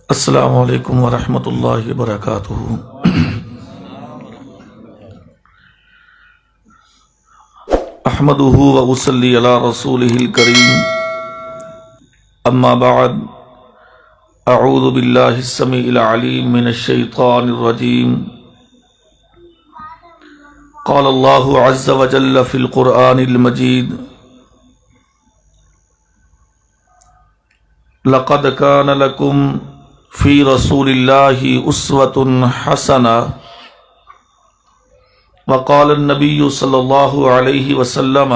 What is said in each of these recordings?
السلام علیکم ورحمۃ اللہ وبرکاتہ۔ احمدہ واصلی علی رسولہ الکریم، اما بعد، اعوذ باللہ السمیع العلیم من الشیطان الرجیم۔ قال اللہ عز وجل فی القرآن المجید: لقد كان لكم فی رسول اللہ اسوۃ حسنہ۔ وقال النبی صلی اللہ علیہ وسلم: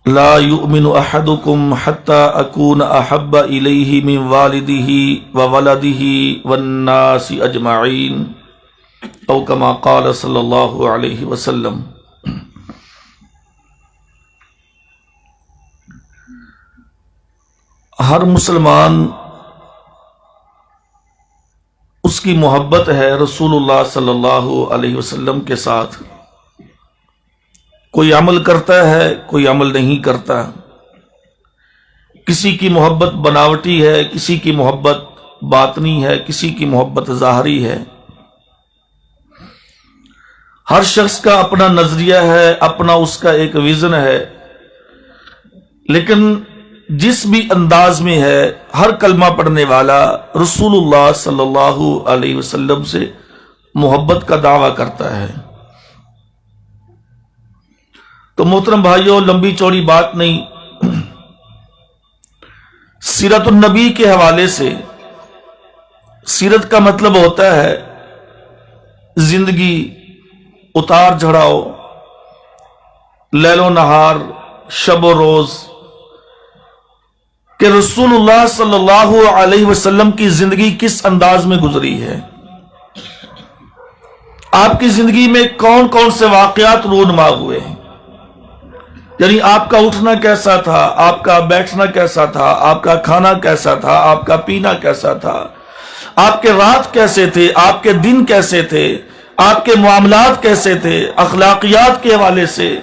لا یؤمن احدکم حتی اکون احب الیہ من والدہ وولدہ والناس اجمعین، او کما قال صلی اللہ علیہ وسلم۔ ہر مسلمان اس کی محبت ہے رسول اللہ صلی اللہ علیہ وسلم کے ساتھ۔ کوئی عمل کرتا ہے، کوئی عمل نہیں کرتا۔ کسی کی محبت بناوٹی ہے، کسی کی محبت باطنی ہے، کسی کی محبت ظاہری ہے۔ ہر شخص کا اپنا نظریہ ہے، اپنا اس کا ایک ویژن ہے، لیکن جس بھی انداز میں ہے، ہر کلمہ پڑھنے والا رسول اللہ صلی اللہ علیہ وسلم سے محبت کا دعویٰ کرتا ہے۔ تو محترم بھائیوں، لمبی چوڑی بات نہیں، سیرت النبی کے حوالے سے، سیرت کا مطلب ہوتا ہے زندگی، اتار چڑھاؤ، لیل و نہار، شب و روز، کہ رسول اللہ صلی اللہ علیہ وسلم کی زندگی کس انداز میں گزری ہے، آپ کی زندگی میں کون کون سے واقعات رونما ہوئے ہیں، یعنی آپ کا اٹھنا کیسا تھا، آپ کا بیٹھنا کیسا تھا، آپ کا کھانا کیسا تھا، آپ کا پینا کیسا تھا، آپ کے رات کیسے تھے، آپ کے دن کیسے تھے، آپ کے معاملات کیسے تھے، اخلاقیات کے حوالے سے،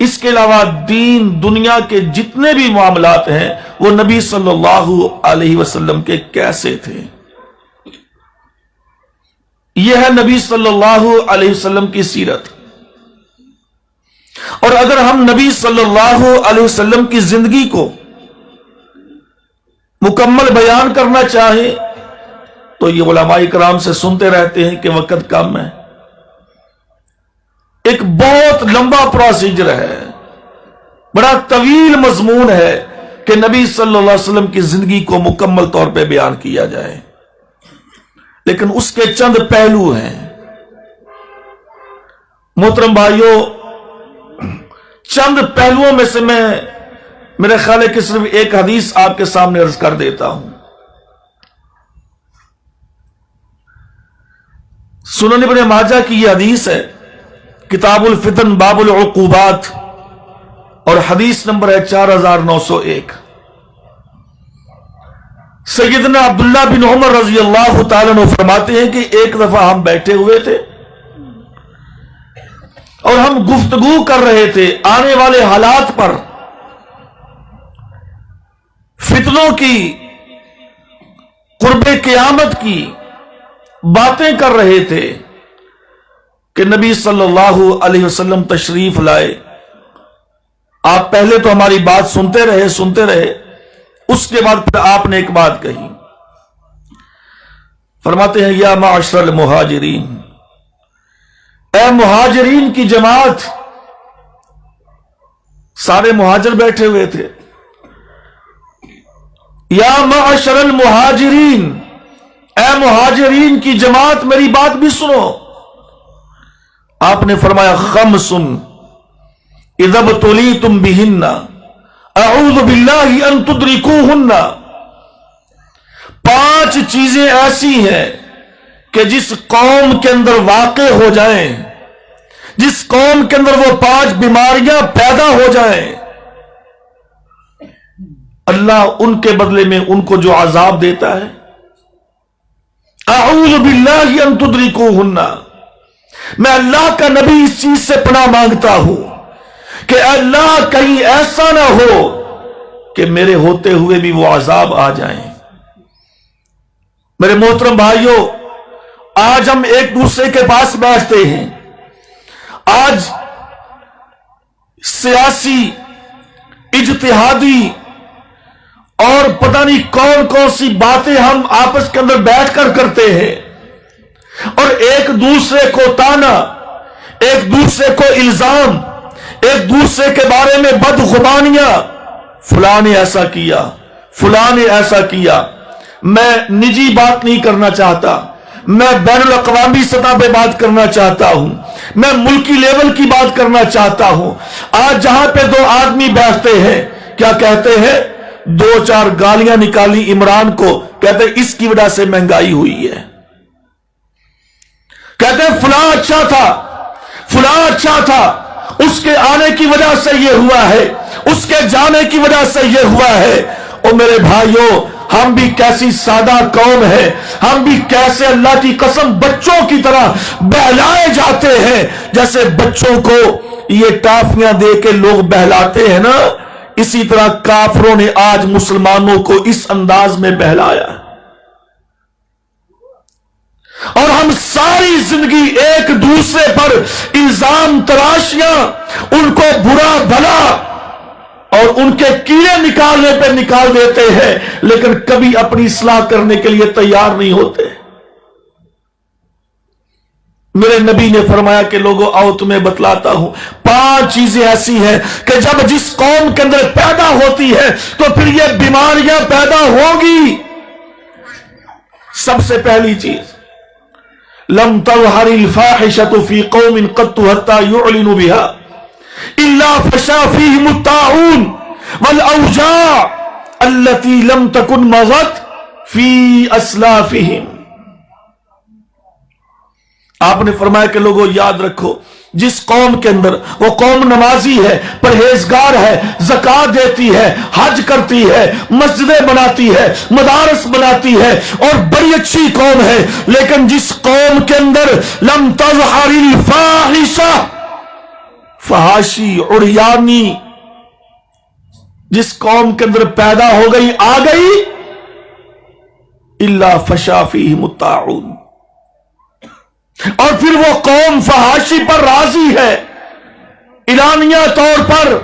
اس کے علاوہ دین دنیا کے جتنے بھی معاملات ہیں وہ نبی صلی اللہ علیہ وسلم کے کیسے تھے۔ یہ ہے نبی صلی اللہ علیہ وسلم کی سیرت۔ اور اگر ہم نبی صلی اللہ علیہ وسلم کی زندگی کو مکمل بیان کرنا چاہیں تو یہ علماء کرام سے سنتے رہتے ہیں کہ وقت کم ہے، ایک بہت لمبا پروسیجر ہے، بڑا طویل مضمون ہے کہ نبی صلی اللہ علیہ وسلم کی زندگی کو مکمل طور پہ بیان کیا جائے، لیکن اس کے چند پہلو ہیں۔ محترم بھائیوں، چند پہلوؤں میں سے میں میرے خیال ہے کہ صرف ایک حدیث آپ کے سامنے عرض کر دیتا ہوں۔ سنن ابن ماجہ کی یہ حدیث ہے، کتاب الفتن باب العقوبات، اور حدیث نمبر ہے 4901۔ سیدنا عبداللہ بن عمر رضی اللہ تعالیٰ عنہ فرماتے ہیں کہ ایک دفعہ ہم بیٹھے ہوئے تھے اور ہم گفتگو کر رہے تھے آنے والے حالات پر، فتنوں کی، قرب قیامت کی باتیں کر رہے تھے کہ نبی صلی اللہ علیہ وسلم تشریف لائے۔ آپ پہلے تو ہماری بات سنتے رہے، اس کے بعد پھر آپ نے ایک بات کہی، فرماتے ہیں: یا معاشر المہاجرین، اے مہاجرین کی جماعت۔ سارے مہاجر بیٹھے ہوئے تھے۔ یا معاشر المہاجرین، اے مہاجرین کی جماعت، میری بات بھی سنو۔ آپ نے فرمایا: خمس اذا ابتلیتم بہن اعوذ باللہ ان تدرکوہن۔ 5 چیزیں ایسی ہیں کہ جس قوم کے اندر واقع ہو جائیں، جس قوم کے اندر وہ 5 بیماریاں پیدا ہو جائیں، اللہ ان کے بدلے میں ان کو جو عذاب دیتا ہے، اعوذ باللہ ان تدرکوہن، میں اللہ کا نبی اس چیز سے پناہ مانگتا ہوں کہ اللہ کہیں ایسا نہ ہو کہ میرے ہوتے ہوئے بھی وہ عذاب آ جائیں۔ میرے محترم بھائیوں، آج ہم ایک دوسرے کے پاس بیٹھتے ہیں، آج سیاسی، اجتہادی اور پتہ نہیں کون کون سی باتیں ہم آپس کے اندر بیٹھ کر کرتے ہیں، اور ایک دوسرے کو تانا، ایک دوسرے کو الزام، ایک دوسرے کے بارے میں بدگمانیاں، فلاں نے ایسا کیا، فلاں نے ایسا کیا۔ میں نجی بات نہیں کرنا چاہتا، میں بین الاقوامی سطح پہ بات کرنا چاہتا ہوں، میں ملکی لیول کی بات کرنا چاہتا ہوں۔ آج جہاں پہ دو آدمی بیٹھتے ہیں، کیا کہتے ہیں؟ دو چار گالیاں نکالی عمران کو، کہتے ہیں اس کی وجہ سے مہنگائی ہوئی ہے، کہتے ہیں فلاں اچھا تھا، فلاں اچھا تھا، اس کے آنے کی وجہ سے یہ ہوا ہے، اس کے جانے کی وجہ سے یہ ہوا ہے۔ اور میرے بھائیوں، ہم بھی کیسی سادہ قوم ہے، ہم بھی کیسے اللہ کی قسم بچوں کی طرح بہلائے جاتے ہیں، جیسے بچوں کو یہ ٹافیاں دے کے لوگ بہلاتے ہیں نا، اسی طرح کافروں نے آج مسلمانوں کو اس انداز میں بہلایا، اور ہم ساری زندگی ایک دوسرے پر الزام تراشیاں، ان کو برا بھلا اور ان کے کیڑے نکالنے پہ نکال دیتے ہیں، لیکن کبھی اپنی اصلاح کرنے کے لیے تیار نہیں ہوتے۔ میرے نبی نے فرمایا کہ لوگوں آؤ تمہیں بتلاتا ہوں 5 چیزیں ایسی ہیں کہ جب جس قوم کے اندر پیدا ہوتی ہے تو پھر یہ بیماریاں پیدا ہوں گی۔ سب سے پہلی چیز، لم تظہر الفاحشۃ فی قوم قط حتی یعلنوا بها الا فشا فیہم الطاعون والاوجاع التي لم تکن مضت فی اسلافہم۔ آپ نے فرمایا کہ لوگوں یاد رکھو، جس قوم کے اندر وہ قوم نمازی ہے، پرہیزگار ہے، زکوٰۃ دیتی ہے، حج کرتی ہے، مسجدیں بناتی ہے، مدارس بناتی ہے اور بڑی اچھی قوم ہے، لیکن جس قوم کے اندر لم تظہر الفاحشہ، فحاشی، عریانی، جس قوم کے اندر پیدا ہو گئی، آ گئی، الا فشا فیہم الطاعون، اور پھر وہ قوم فحاشی پر راضی ہے اعلانیہ طور پر۔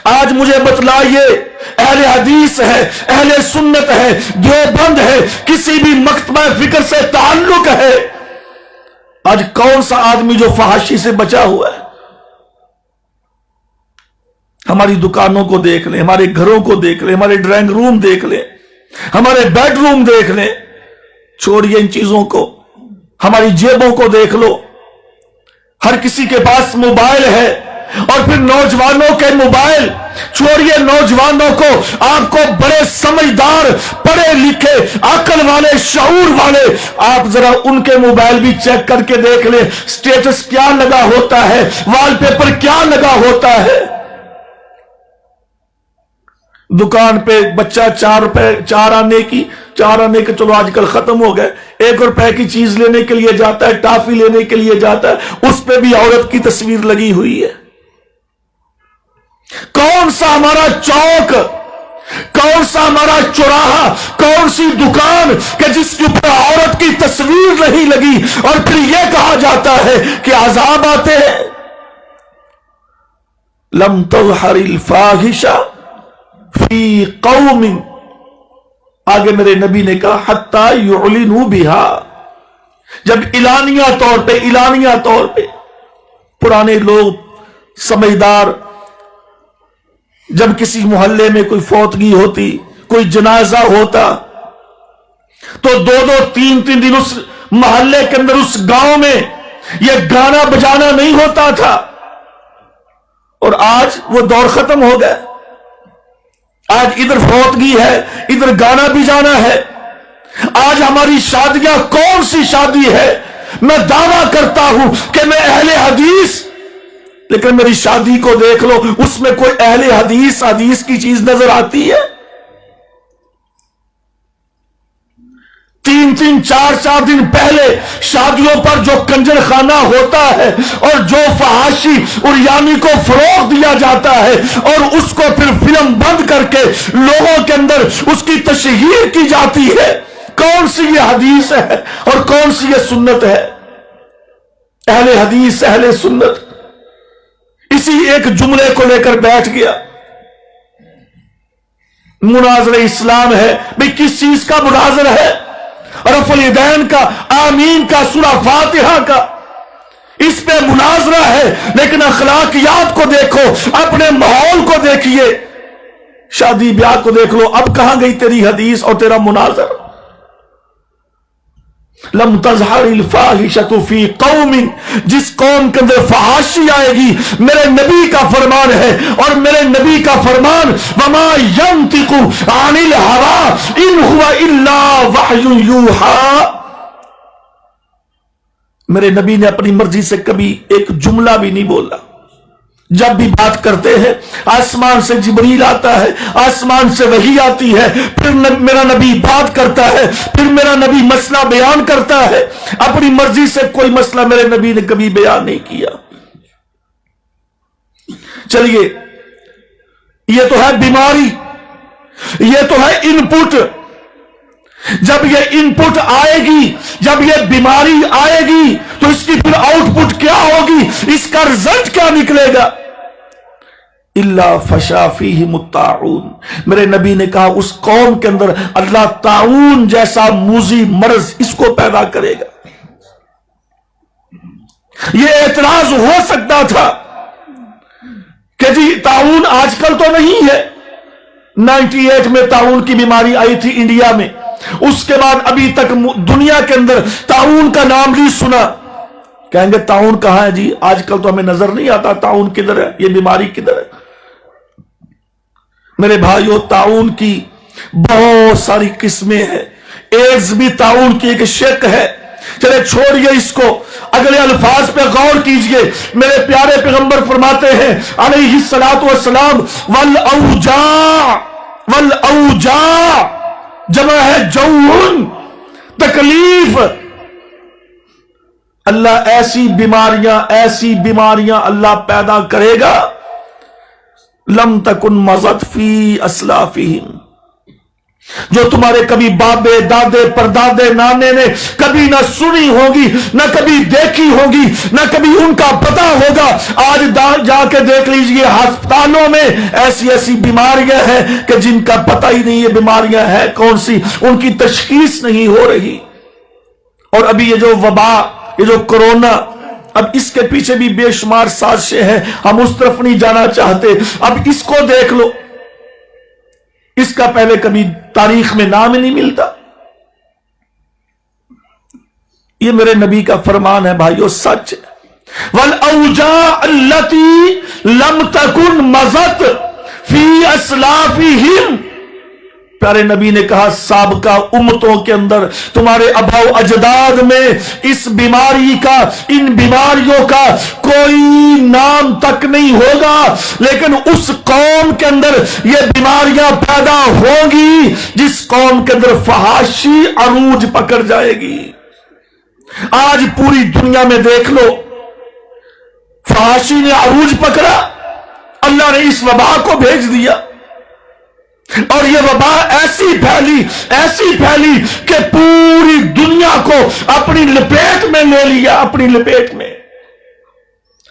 آج مجھے بتلائیے، اہل حدیث ہے، اہل سنت ہے، دیوبند ہے، کسی بھی مکتبہ فکر سے تعلق ہے، آج کون سا آدمی جو فحاشی سے بچا ہوا ہے؟ ہماری دکانوں کو دیکھ لیں، ہمارے گھروں کو دیکھ لیں، ہمارے ڈرائنگ روم دیکھ لیں، ہمارے بیڈ روم دیکھ لیں، چھوڑیے ان چیزوں کو، ہماری جیبوں کو دیکھ لو، ہر کسی کے پاس موبائل ہے، اور پھر نوجوانوں کے موبائل، چھوڑیے نوجوانوں کو، آپ کو بڑے سمجھدار، پڑھے لکھے، عقل والے، شعور والے، آپ ذرا ان کے موبائل بھی چیک کر کے دیکھ لیں، سٹیٹس کیا لگا ہوتا ہے، وال پیپر کیا لگا ہوتا ہے۔ دکان پہ بچہ 4 روپے، 4 آنے کے چلو آج کل ختم ہو گئے، 1 روپے کی چیز لینے کے لیے جاتا ہے، ٹافی لینے کے لیے جاتا ہے، اس پہ بھی عورت کی تصویر لگی ہوئی ہے۔ کون سا ہمارا چوک، کون سا ہمارا چوراہا، کون سی دکان کہ جس کے اوپر عورت کی تصویر نہیں لگی، اور پھر یہ کہا جاتا ہے کہ عذاب آتے ہیں۔ لم تظہر الفاحشہ فی قوم، آگے میرے نبی نے کہا حتی یعلنوا بہا، جب اعلانیہ طور پہ پرانے لوگ سمجھدار، جب کسی محلے میں کوئی فوتگی ہوتی، کوئی جنازہ ہوتا، تو 2 3 دن اس محلے کے اندر، اس گاؤں میں یہ گانا بجانا نہیں ہوتا تھا، اور آج وہ دور ختم ہو گیا۔ آج ادھر فوتگی ہے، ادھر گانا بھی جانا ہے۔ آج ہماری شادیاں، کون سی شادی ہے، میں دعویٰ کرتا ہوں کہ میں اہل حدیث، لیکن میری شادی کو دیکھ لو، اس میں کوئی اہل حدیث کی چیز نظر آتی ہے؟ 3 4 دن پہلے شادیوں پر جو کنجر خانہ ہوتا ہے اور جو فحاشی اور یعنی کو فروغ دیا جاتا ہے، اور اس کو پھر فلم بند کر کے لوگوں کے اندر اس کی تشہیر کی جاتی ہے، کون سی یہ حدیث ہے اور کون سی یہ سنت ہے؟ اہل حدیث اہل سنت اسی ایک جملے کو لے کر بیٹھ گیا۔ مناظر اسلام ہے بھئی کس چیز کا مناظر ہے؟ رفع الیدین کا، آمین کا، سورہ فاتحہ کا، اس پہ مناظرہ ہے، لیکن اخلاقیات کو دیکھو، اپنے ماحول کو دیکھیے، شادی بیاہ کو دیکھ لو، اب کہاں گئی تیری حدیث اور تیرا مناظر؟ لم تظہر الفاحشۃ فی قوم، جس قوم کے اندر فحاشی آئے گی، میرے نبی کا فرمان ہے، اور میرے نبی کا فرمان وما ینطق عن الہوی ان هو الا وحی یوحی، میرے نبی نے اپنی مرضی سے کبھی ایک جملہ بھی نہیں بولا۔ جب بھی بات کرتے ہیں آسمان سے جبریل آتا ہے، آسمان سے وحی آتی ہے، پھر میرا نبی بات کرتا ہے، پھر میرا نبی مسئلہ بیان کرتا ہے۔ اپنی مرضی سے کوئی مسئلہ میرے نبی نے کبھی بیان نہیں کیا۔ چلیے، یہ تو ہے بیماری، یہ تو ہے ان پٹ۔ جب یہ ان پٹ آئے گی، جب یہ بیماری آئے گی، تو اس کی پھر آؤٹ پٹ کیا ہوگی؟ اس کا رزلٹ کیا نکلے گا؟ الا فشا فیہم الطاعون، میرے نبی نے کہا اس قوم کے اندر اللہ طاعون جیسا موذی مرض اس کو پیدا کرے گا۔ یہ اعتراض ہو سکتا تھا کہ جی طاعون آج کل تو نہیں ہے، 98 میں طاعون کی بیماری آئی تھی انڈیا میں، اس کے بعد ابھی تک دنیا کے اندر طاعون کا نام نہیں سنا۔ کہیں گے طاعون کہاں ہے جی؟ آج کل تو ہمیں نظر نہیں آتا طاعون کدھر ہے، یہ بیماری کدھر ہے؟ میرے بھائیوں، طاعون کی بہت ساری قسمیں ہیں، ایڈز بھی طاعون کی ایک شق ہے۔ چلے چھوڑیے اس کو، اگلے الفاظ پہ غور کیجئے۔ میرے پیارے پیغمبر فرماتے ہیں علیہ الصلوۃ والسلام والاوجاع، والاوجاع جمع ہے جوعن، تکلیف۔ اللہ ایسی بیماریاں اللہ پیدا کرے گا لم تکن مضت فی اسلافہم، جو تمہارے کبھی بابے، دادے، پردادے، نانے نے کبھی نہ سنی ہوگی، نہ کبھی دیکھی ہوگی، نہ کبھی ان کا پتہ ہوگا۔ آج جا کے دیکھ لیجئے ہسپتالوں میں ایسی ایسی بیماریاں ہیں کہ جن کا پتہ ہی نہیں یہ بیماریاں ہیں کون سی، ان کی تشخیص نہیں ہو رہی۔ اور ابھی یہ جو وبا، یہ جو کرونا، اب اس کے پیچھے بھی بے شمار سازشیں ہیں، ہم اس طرف نہیں جانا چاہتے۔ اب اس کو دیکھ لو، اس کا پہلے کبھی تاریخ میں نام ہی نہیں ملتا۔ یہ میرے نبی کا فرمان ہے بھائیو، سچ ہے۔ والاوجاع التي لم تكن مضت في اسلافهم، پیارے نبی نے کہا سابقہ امتوں کے اندر، تمہارے آباء و اجداد میں اس بیماری کا، ان بیماریوں کا کوئی نام تک نہیں ہوگا، لیکن اس قوم کے اندر یہ بیماریاں پیدا ہوں گی جس قوم کے اندر فحاشی عروج پکڑ جائے گی۔ آج پوری دنیا میں دیکھ لو، فحاشی نے عروج پکڑا، اللہ نے اس وبا کو بھیج دیا، اور یہ وبا ایسی پھیلی کہ پوری دنیا کو اپنی لپیٹ میں لے لیا، اپنی لپیٹ میں۔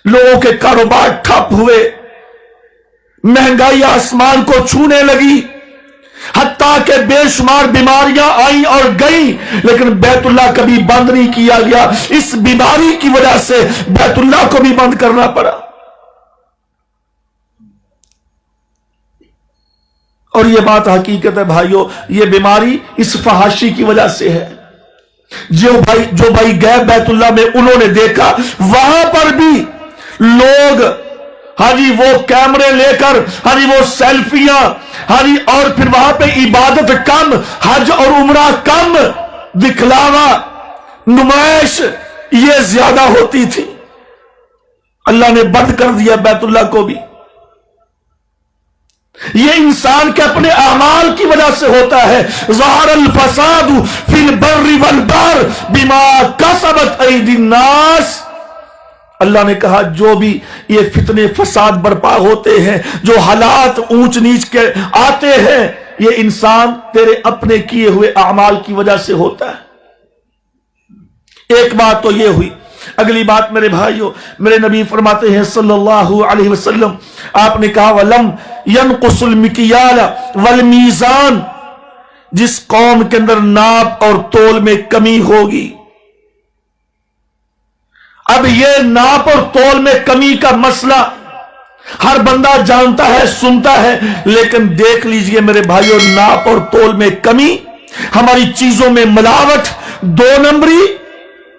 لوگوں کے کاروبار ٹھپ ہوئے، مہنگائی آسمان کو چھونے لگی، حتیٰ کہ بے شمار بیماریاں آئیں اور گئیں، لیکن بیت اللہ کبھی بند نہیں کیا گیا۔ اس بیماری کی وجہ سے بیت اللہ کو بھی بند کرنا پڑا۔ اور یہ بات حقیقت ہے بھائیو، یہ بیماری اس فحاشی کی وجہ سے ہے۔ جو بھائی گئے بیت اللہ میں، انہوں نے دیکھا وہاں پر بھی لوگ وہ کیمرے لے کر وہ سیلفیاں، اور پھر وہاں پہ عبادت کم، حج اور عمرہ کم، دکھلاوا، نمائش یہ زیادہ ہوتی تھی۔ اللہ نے بند کر دیا بیت اللہ کو بھی۔ یہ انسان کے اپنے اعمال کی وجہ سے ہوتا ہے۔ ظہر الفساد فی البر والبحر بما کسبت ایدی الناس، اللہ نے کہا جو بھی یہ فتنے فساد برپا ہوتے ہیں، جو حالات اونچ نیچ کے آتے ہیں، یہ انسان تیرے اپنے کیے ہوئے اعمال کی وجہ سے ہوتا ہے۔ ایک بات تو یہ ہوئی۔ اگلی بات میرے بھائیوں، میرے نبی فرماتے ہیں صلی اللہ علیہ وسلم، آپ نے کہا وَلَمْ يَنْقُصُ الْمِكْيَالَ وَالْمِيزَانَ، جس قوم کے اندر ناپ اور تول میں کمی ہوگی۔ اب یہ ناپ اور تول میں کمی کا مسئلہ ہر بندہ جانتا ہے، سنتا ہے، لیکن دیکھ لیجئے میرے بھائیوں، ناپ اور تول میں کمی، ہماری چیزوں میں ملاوٹ، دو نمبری۔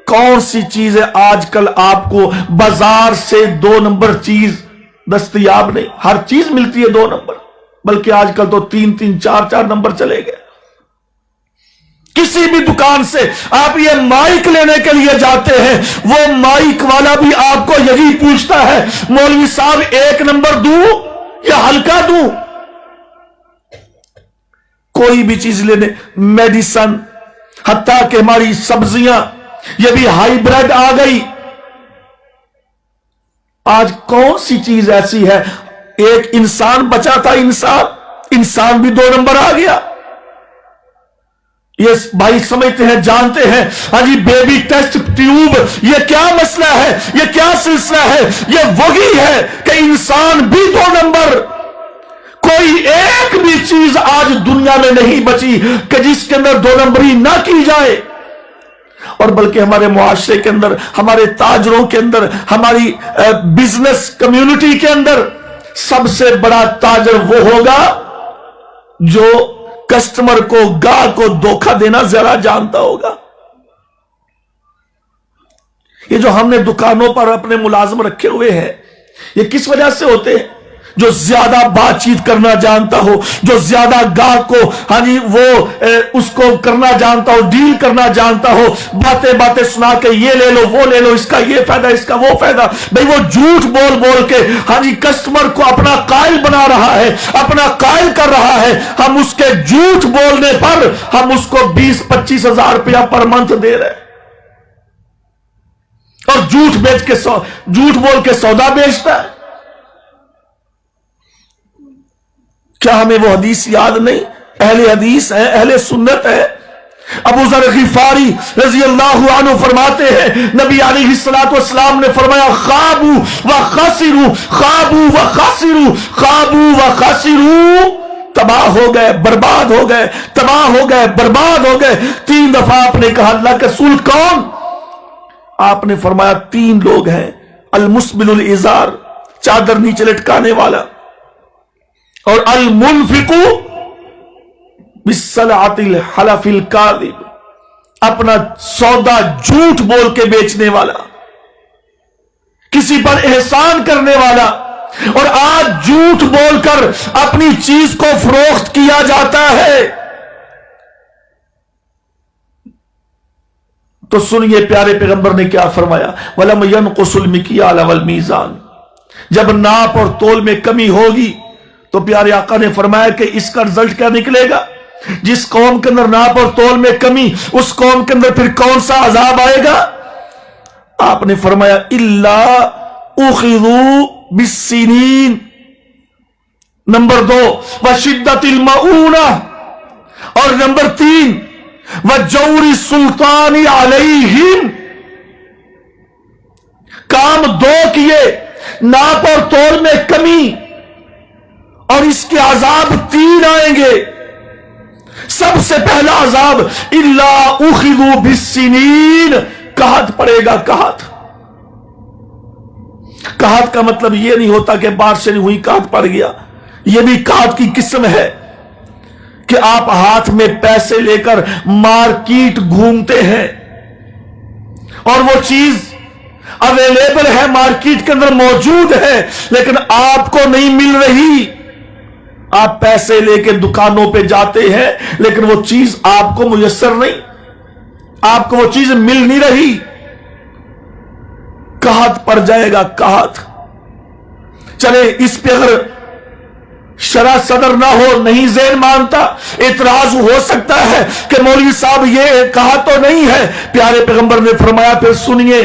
کون سی چیز ہے آج کل آپ کو بازار سے دو نمبر چیز دستیاب نہیں؟ ہر چیز ملتی ہے دو نمبر، بلکہ آج کل تو تین تین چار چار نمبر چلے گئے۔ کسی بھی دکان سے آپ یہ مائک لینے کے لیے جاتے ہیں، وہ مائک والا بھی آپ کو یہی پوچھتا ہے مولوی صاحب ایک نمبر دوں یا ہلکا دوں؟ کوئی بھی چیز لینے، میڈیسن، حتیٰ کہ ہماری سبزیاں، یہ بھی ہائی بریڈ آ گئی۔ آج کون سی چیز ایسی ہے؟ ایک انسان بچا تھا، انسان بھی دو نمبر آ گیا۔ یہ بھائی سمجھتے ہیں، جانتے ہیں، ہاں جی، بیبی ٹیسٹ ٹیوب، یہ کیا مسئلہ ہے، یہ کیا سلسلہ ہے؟ یہ وہی ہے کہ انسان بھی دو نمبر۔ کوئی ایک بھی چیز آج دنیا میں نہیں بچی کہ جس کے اندر دو نمبری نہ کی جائے۔ اور بلکہ ہمارے معاشرے کے اندر، ہمارے تاجروں کے اندر، ہماری بزنس کمیونٹی کے اندر سب سے بڑا تاجر وہ ہوگا جو کسٹمر کو، گاہک کو دھوکہ دینا ذرا جانتا ہوگا۔ یہ جو ہم نے دکانوں پر اپنے ملازم رکھے ہوئے ہیں، یہ کس وجہ سے ہوتے ہیں؟ جو زیادہ بات چیت کرنا جانتا ہو، جو زیادہ گاہک کو، ہاں جی، وہ اس کو کرنا جانتا ہو، ڈیل کرنا جانتا ہو، باتیں سنا کے یہ لے لو، وہ لے لو، اس کا یہ فائدہ، اس کا وہ فائدہ، بھئی وہ جھوٹ بول بول کے، ہاں جی، کسٹمر کو اپنا قائل بنا رہا ہے، اپنا قائل کر رہا ہے۔ ہم اس کے جھوٹ بولنے پر ہم اس کو 20-25 ہزار روپیہ پر منتھ دے رہے ہیں، اور جھوٹ بول کے سودا بیچتا ہے۔ کیا ہمیں وہ حدیث یاد نہیں؟ اہل حدیث ہیں، اہل سنت ہے۔ ابو ذر غفاری رضی اللہ عنہ فرماتے ہیں، نبی علیہ السلام نے فرمایا خابوا وخسروا، خابوا وخسروا، خابوا وخسروا، تباہ ہو گئے، برباد ہو گئے، تباہ ہو گئے، برباد ہو گئے۔ 3 دفعہ آپ نے کہا اللہ کے رسول کون؟ آپ نے فرمایا 3 لوگ ہیں، المسبل الازار، چادر نیچے لٹکانے والا، اور المنفق بالسلعۃ الحلف الکاذب، اپنا سودا جھوٹ بول کے بیچنے والا، کسی پر احسان کرنے والا۔ اور آج جھوٹ بول کر اپنی چیز کو فروخت کیا جاتا ہے۔ تو سنیے پیارے پیغمبر نے کیا فرمایا، وَلَمْ يَنْقُصُ الْمِكْيَالَ وَالْمِيزَانَ، جب ناپ اور تول میں کمی ہوگی تو پیارے آقا نے فرمایا کہ اس کا رزلٹ کیا نکلے گا؟ جس قوم کے اندر ناپ اور تول میں کمی، اس قوم کے اندر پھر کون سا عذاب آئے گا؟ آپ نے فرمایا إِلَّا أُخِذُوا بِالسِّنِينَ، نمبر 2 وَشِدَّةِ الْمَؤُونَةِ، اور نمبر 3 وَجَوْرِ السُّلْطَانِ عَلَيْهِمْ۔ کام 2 کیے، ناپ اور تول میں کمی، اور اس کے عذاب 3 آئیں گے۔ سب سے پہلا عذاب الا اخذوا بالسنین، قحط پڑے گا، قحط۔ قحط کا مطلب یہ نہیں ہوتا کہ بارش نہیں ہوئی قحط پڑ گیا، یہ بھی قحط کی قسم ہے کہ آپ ہاتھ میں پیسے لے کر مارکیٹ گھومتے ہیں اور وہ چیز اویلیبل ہے، مارکیٹ کے اندر موجود ہے، لیکن آپ کو نہیں مل رہی۔ آپ پیسے لے کے دکانوں پہ جاتے ہیں لیکن وہ چیز آپ کو میسر نہیں، آپ کو وہ چیز مل نہیں رہی، قحط پڑ جائے گا، قحط۔ چلے اس پہ اگر شرح صدر نہ ہو، نہیں ذہن مانتا، اعتراض ہو سکتا ہے کہ مولوی صاحب یہ کہا تو نہیں ہے۔ پیارے پیغمبر نے فرمایا پھر سنیے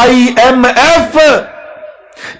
IMF,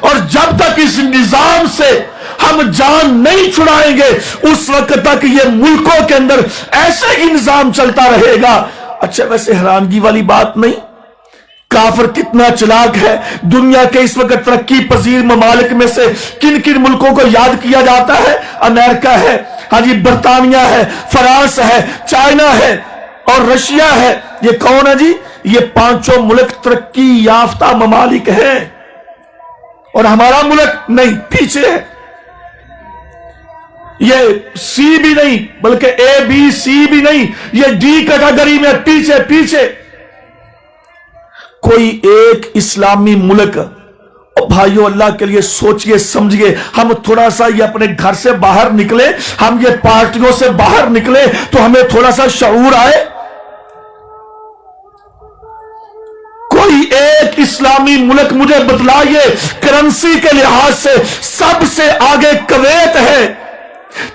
اور جب تک اس نظام سے ہم جان نہیں چھڑائیں گے اس وقت تک یہ ملکوں کے اندر ایسے ہی نظام چلتا رہے گا۔ اچھا ویسے حیرانگی والی بات نہیں، کافر کتنا چلاک ہے۔ دنیا کے اس وقت ترقی پذیر ممالک میں سے کن کن ملکوں کو یاد کیا جاتا ہے؟ امریکہ ہے، ہاں جی، برطانیہ ہے، فرانس ہے، چائنا ہے اور رشیا ہے۔ یہ کون ہے جی؟ یہ پانچوں ملک ترقی یافتہ ممالک ہیں، اور ہمارا ملک نہیں، پیچھے ہے۔ یہ سی بھی نہیں بلکہ اے بی سی بھی نہیں، یہ ڈی کیٹیگری میں پیچھے پیچھے۔ کوئی ایک اسلامی ملک، بھائیو اللہ کے لیے سوچئے سمجھئے، ہم تھوڑا سا یہ اپنے گھر سے باہر نکلے، ہم یہ پارٹیوں سے باہر نکلے تو ہمیں تھوڑا سا شعور آئے۔ کوئی ایک اسلامی ملک مجھے بتلائیے کرنسی کے لحاظ سے سب سے آگے کویت ہے،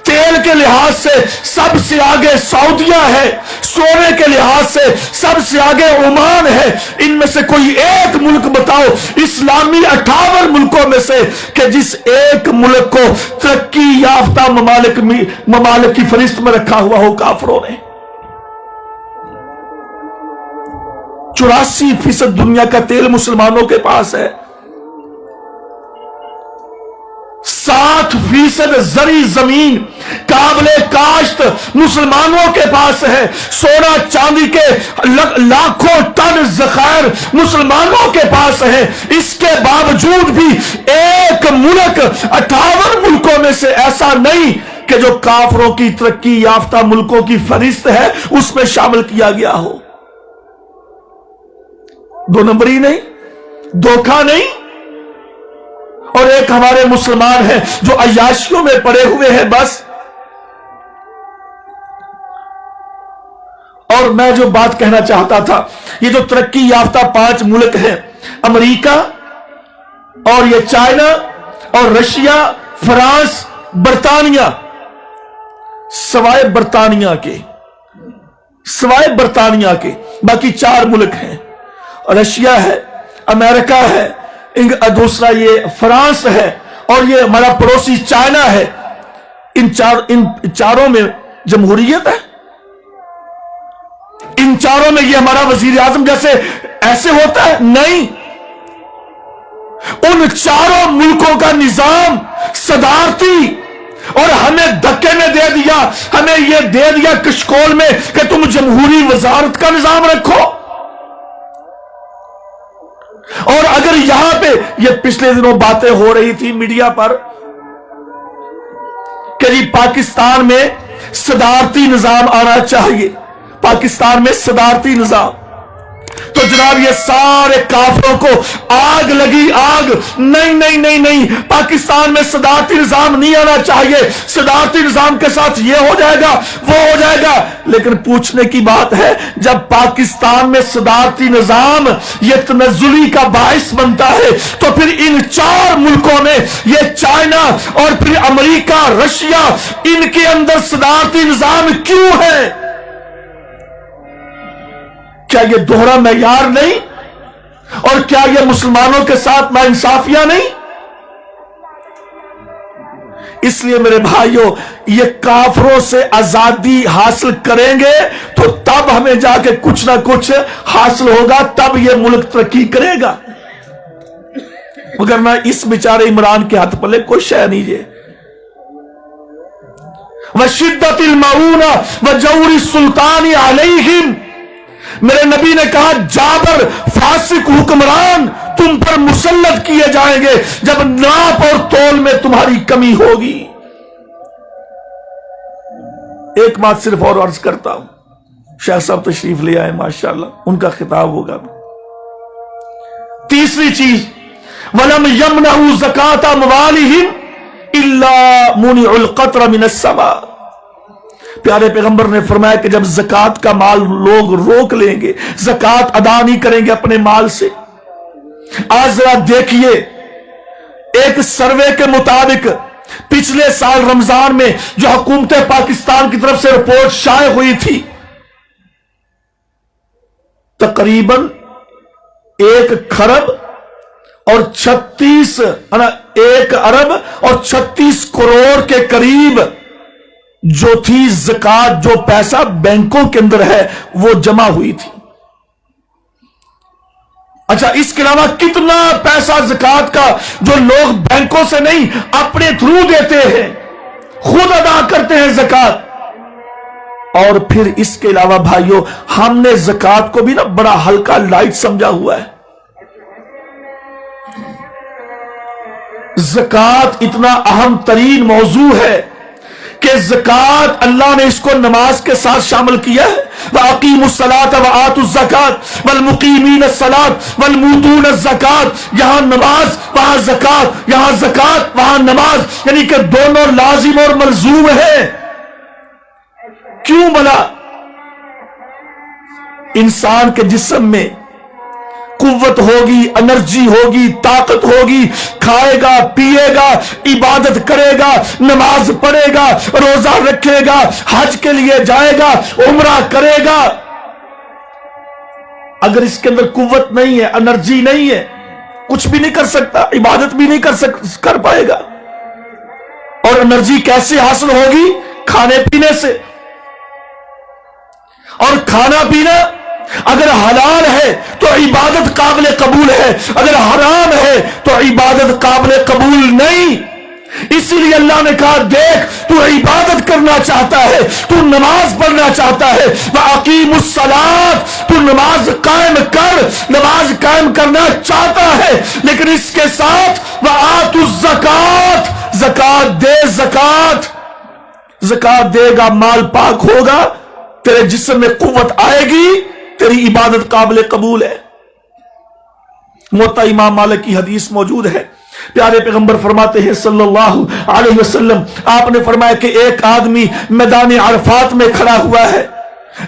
تیل کے لحاظ سے سب سے آگے سعودیہ ہے، سونے کے لحاظ سے سب سے آگے عمان ہے۔ ان میں سے کوئی ایک ملک بتاؤ اسلامی 58 ملکوں میں سے کہ جس ایک ملک کو ترقی یافتہ ممالک کی فہرست میں رکھا ہوا ہو کافروں نے۔ 84% دنیا کا تیل مسلمانوں کے پاس ہے، 60% زرعی زمین قابل کاشت مسلمانوں کے پاس ہے، سونا چاندی کے لاکھوں ٹن ذخائر مسلمانوں کے پاس ہے۔ اس کے باوجود بھی ایک ملک 58 ملکوں میں سے ایسا نہیں کہ جو کافروں کی ترقی یافتہ ملکوں کی فہرست ہے اس میں شامل کیا گیا ہو۔ دو نمبری نہیں، دھوکہ نہیں، اور ایک ہمارے مسلمان ہیں جو عیاشیوں میں پڑے ہوئے ہیں بس۔ اور میں جو بات کہنا چاہتا تھا، یہ جو ترقی یافتہ 5 ملک ہیں، امریکہ اور یہ چائنا اور رشیا، فرانس، برطانیہ، سوائے برطانیہ کے باقی 4 ملک ہیں۔ رشیا ہے، امریکہ ہے، دوسرا یہ فرانس ہے، اور یہ ہمارا پڑوسی چائنا ہے۔ ان چاروں میں جمہوریت ہے، ان چاروں میں یہ ہمارا وزیر اعظم جیسے ایسے ہوتا ہے؟ نہیں، ان چاروں ملکوں کا نظام صدارتی، اور ہمیں دھکے میں دے دیا، ہمیں یہ دے دیا کشکول میں کہ تم جمہوری وزارت کا نظام رکھو۔ اور اگر یہاں پہ یہ پچھلے دنوں باتیں ہو رہی تھی میڈیا پر کہ جی پاکستان میں صدارتی نظام آنا چاہیے، پاکستان میں صدارتی نظام، تو جناب یہ سارے کافروں کو آگ لگی، آگ، نہیں نہیں نہیں نہیں، پاکستان میں صدارتی نظام نہیں آنا چاہیے، صدارتی نظام کے ساتھ یہ ہو جائے گا، وہ ہو جائے گا۔ لیکن پوچھنے کی بات ہے، جب پاکستان میں صدارتی نظام یہ تنزلی کا باعث بنتا ہے تو پھر ان 4 ملکوں میں یہ چائنا اور پھر امریکہ، رشیا، ان کے اندر صدارتی نظام کیوں ہے؟ کیا یہ دوہرا معیار نہیں؟ اور کیا یہ مسلمانوں کے ساتھ ناانصافیاں نہیں؟ اس لیے میرے بھائیوں، یہ کافروں سے آزادی حاصل کریں گے تو تب ہمیں جا کے کچھ نہ کچھ حاصل ہوگا، تب یہ ملک ترقی کرے گا، مگر نہ اس بیچارے عمران کے ہاتھ پلے کوئی شے نہیں ہے۔ وَشِدَّةِ الْمَعُونَ وَجَوْرِ السُّلْطَانِ عَلَيْهِمْ، میرے نبی نے کہا جابر فاسق حکمران تم پر مسلط کیے جائیں گے جب ناپ اور تول میں تمہاری کمی ہوگی۔ ایک بات صرف اور عرض کرتا ہوں، شیخ صاحب تشریف لے آئے ماشاءاللہ، ان کا خطاب ہوگا۔ تیسری چیز، وَلَمْ يَمْنَعُوا زَكَاةَ أَمْوَالِهِمْ إِلَّا مُنِعُوا الْقَطْرَ مِنَ السَّمَاءِ، پیارے پیغمبر نے فرمایا کہ جب زکوٰۃ کا مال لوگ روک لیں گے، زکوٰۃ ادا نہیں کریں گے اپنے مال سے۔ آج ذرا دیکھیے، ایک سروے کے مطابق پچھلے سال رمضان میں جو حکومت پاکستان کی طرف سے رپورٹ شائع ہوئی تھی، تقریباً 1 کھرب اور 1 ارب اور 36 کروڑ کے قریب جو تھی زکات، جو پیسہ بینکوں کے اندر ہے وہ جمع ہوئی تھی۔ اچھا، اس کے علاوہ کتنا پیسہ زکات کا جو لوگ بینکوں سے نہیں اپنے تھرو دیتے ہیں، خود ادا کرتے ہیں زکات۔ اور پھر اس کے علاوہ بھائیوں، ہم نے زکات کو بھی نا بڑا ہلکا لائٹ سمجھا ہوا ہے۔ زکات اتنا اہم ترین موضوع ہے کہ زکات اللہ نے اس کو نماز کے ساتھ شامل کیا ہے۔ وَأَقِيمُوا الصَّلَاةَ وَآتُوا الزَّكَاةَ وَالْمُقِيمِينَ الصَّلَاةَ وَالْمُؤْتُونَ الزَّكَاةَ، یہاں نماز وہاں زکات، یہاں زکات وہاں نماز، یعنی کہ دونوں لازم اور ملزوم ہے۔ کیوں بھلا؟ انسان کے جسم میں قوت ہوگی، انرجی ہوگی، طاقت ہوگی، کھائے گا، پیے گا، عبادت کرے گا، نماز پڑھے گا، روزہ رکھے گا، حج کے لیے جائے گا، عمرہ کرے گا۔ اگر اس کے اندر قوت نہیں ہے، انرجی نہیں ہے، کچھ بھی نہیں کر سکتا، عبادت بھی نہیں کر پائے گا۔ اور انرجی کیسے حاصل ہوگی؟ کھانے پینے سے۔ اور کھانا پینا اگر حلال ہے تو عبادت قابل قبول ہے، اگر حرام ہے تو عبادت قابل قبول نہیں۔ اسی لیے اللہ نے کہا، دیکھ تو عبادت کرنا چاہتا ہے، تو نماز پڑھنا چاہتا ہے، وَأَقِيمُوا الصَّلَاةَ، تو نماز قائم کر، نماز قائم کرنا چاہتا ہے، لیکن اس کے ساتھ وَآتُوا الزَّكَاةَ، زکات دے، زکات دے گا، مال پاک ہوگا، تیرے جسم میں قوت آئے گی، تیری عبادت قابل قبول ہے۔ موطا امام مالک کی حدیث موجود ہے، پیارے پیغمبر فرماتے ہیں صلی اللہ علیہ وسلم، آپ نے فرمایا کہ ایک آدمی میدان عرفات میں کھڑا ہوا ہے،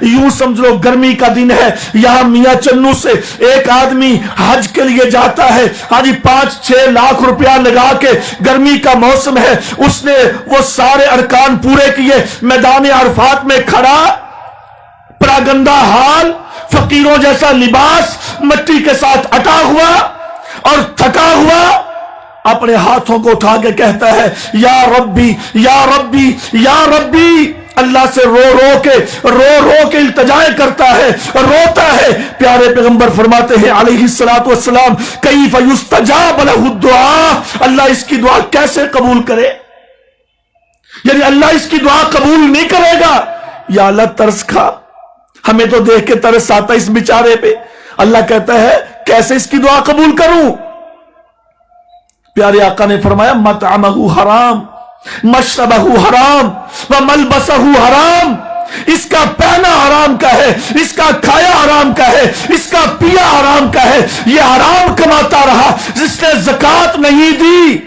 یوں سمجھ لو گرمی کا دن ہے، یہاں میاں چنو سے ایک آدمی حج کے لیے جاتا ہے، ہاں جی 5-6 لاکھ روپیہ لگا کے، گرمی کا موسم ہے، اس نے وہ سارے ارکان پورے کیے، میدان عرفات میں کھڑا، پراگندہ حال، فقیروں جیسا لباس، مٹی کے ساتھ اٹا ہوا اور تھکا ہوا، اپنے ہاتھوں کو اٹھا کے کہتا ہے، یا ربی یا ربی یا ربی، اللہ سے رو رو کے التجائے کرتا ہے، روتا ہے۔ پیارے پیغمبر فرماتے ہیں علیہ السلام، کیف یستجاب لہ الدعاء، اللہ اس کی دعا کیسے قبول کرے؟ یعنی اللہ اس کی دعا قبول نہیں کرے گا۔ یا اللہ ترس کھا، ہمیں تو دیکھ کے ترس آتا اس بیچارے پہ۔ اللہ کہتا ہے کیسے اس کی دعا قبول کروں؟ پیارے آقا نے فرمایا، مطعمہ حرام، مشربہ حرام، وملبسہ حرام، اس کا پہنا حرام کا ہے، اس کا کھایا حرام کا ہے، اس کا پیا حرام کا ہے، یہ حرام کماتا رہا، جس نے زکات نہیں دی،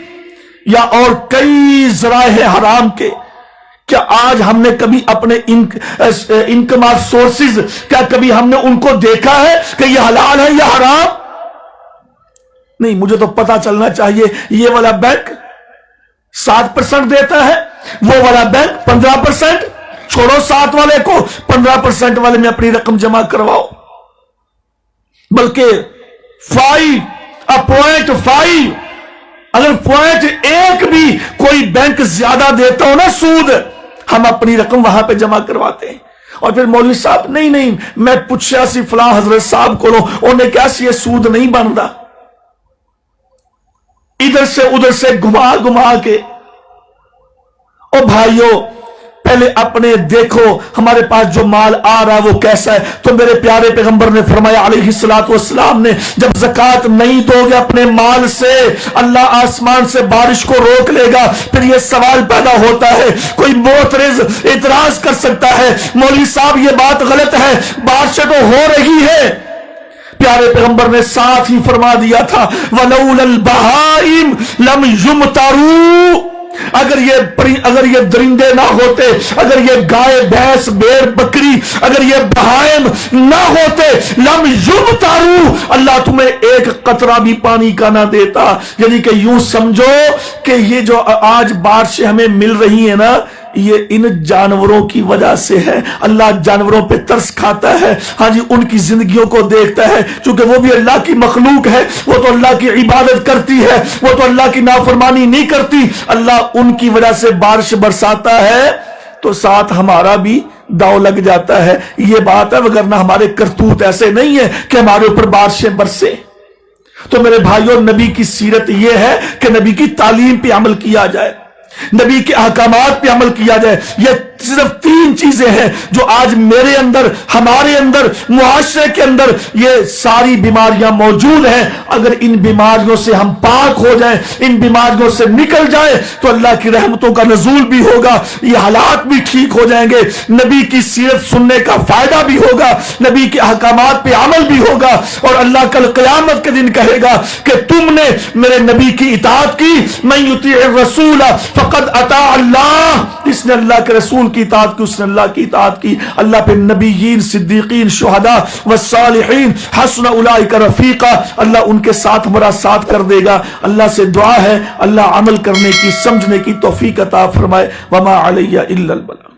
یا اور کئی ذرائع حرام کے۔ کیا آج ہم نے کبھی اپنے انکم آف سورسز، کیا کبھی ہم نے ان کو دیکھا ہے کہ یہ حلال ہے یا حرام؟ نہیں، مجھے تو پتا چلنا چاہیے، یہ والا بینک 7% دیتا ہے، وہ والا بینک 15%، چھوڑو 7 والے کو، 15% والے میں اپنی رقم جمع کرواؤ، بلکہ 0.5 اگر 0.1 بھی کوئی بینک زیادہ دیتا ہو نا سود، ہم اپنی رقم وہاں پہ جمع کرواتے ہیں۔ اور پھر مولوی صاحب، نہیں میں پوچھا سی فلاں حضرت صاحب کو، انہیں کیا سی یہ سود نہیں بنتا، ادھر سے ادھر سے گھما کے۔ او بھائیو، پہلے اپنے دیکھو ہمارے پاس جو مال آ رہا ہے وہ کیسا ہے۔ تو میرے پیارے پیغمبر نے فرمایا علیہ السلام نے، جب زکات نہیں دو گے اپنے مال سے، اللہ آسمان سے بارش کو روک لے گا۔ پھر یہ سوال پیدا ہوتا ہے، کوئی معترض اعتراض کر سکتا ہے، مولوی صاحب یہ بات غلط ہے، بارشیں تو ہو رہی ہے۔ پیارے پیغمبر نے ساتھ ہی فرما دیا تھا، وَلَوْلَا الْبَهَائِمْ لَمْ يُمْطَرُوا، اگر یہ درندے نہ ہوتے، اگر یہ گائے بھینس بھیڑ بکری، اگر یہ بہائم نہ ہوتے، لم یمطروا، اللہ تمہیں ایک قطرہ بھی پانی کا نہ دیتا۔ یعنی کہ یوں سمجھو کہ یہ جو آج بارشیں ہمیں مل رہی ہیں نا، یہ ان جانوروں کی وجہ سے ہے. اللہ جانوروں پہ ترس کھاتا ہے. ہاں جی ان کی زندگیوں کو دیکھتا ہے چونکہ وہ بھی اللہ کی مخلوق ہے, وہ تو اللہ کی عبادت کرتی ہے, وہ تو اللہ کی نافرمانی نہیں کرتی. اللہ ان کی وجہ سے بارش برساتا ہے تو ساتھ ہمارا بھی داؤ لگ جاتا ہے. یہ بات ہے, وگرنہ ہمارے کرتوت ایسے نہیں ہے کہ ہمارے اوپر بارشیں برسے. تو میرے بھائیوں, نبی کی سیرت یہ ہے کہ نبی کی تعلیم پہ عمل کیا جائے, نبی کے احکامات پہ عمل کیا جائے. یہ صرف 3 چیزیں ہیں جو آج میرے اندر, ہمارے اندر, معاشرے کے اندر یہ ساری بیماریاں موجود ہیں. اگر ان بیماریوں سے ہم پاک ہو جائیں, ان بیماریوں سے نکل جائیں تو اللہ کی رحمتوں کا نزول بھی ہوگا, یہ حالات بھی ٹھیک ہو جائیں گے, نبی کی سیرت سننے کا فائدہ بھی ہوگا, نبی کے احکامات پہ عمل بھی ہوگا. اور اللہ کل قیامت کے دن کہے گا کہ تم نے میرے نبی کی اطاعت کی, من یطیع الرسول فقد اطاع اللہ, اس نے اللہ کے رسول کی اطاعت کی, اس نے اللہ کی اطاعت کی. اللہ پہ نبیین, صدیقین, شہداء والصالحین حسن اولئک رفیقا, اللہ ان کے ساتھ ہمارا ساتھ کر دے گا. اللہ سے دعا ہے اللہ عمل کرنے کی, سمجھنے کی توفیق عطا فرمائے. وما علی الا البلاغ.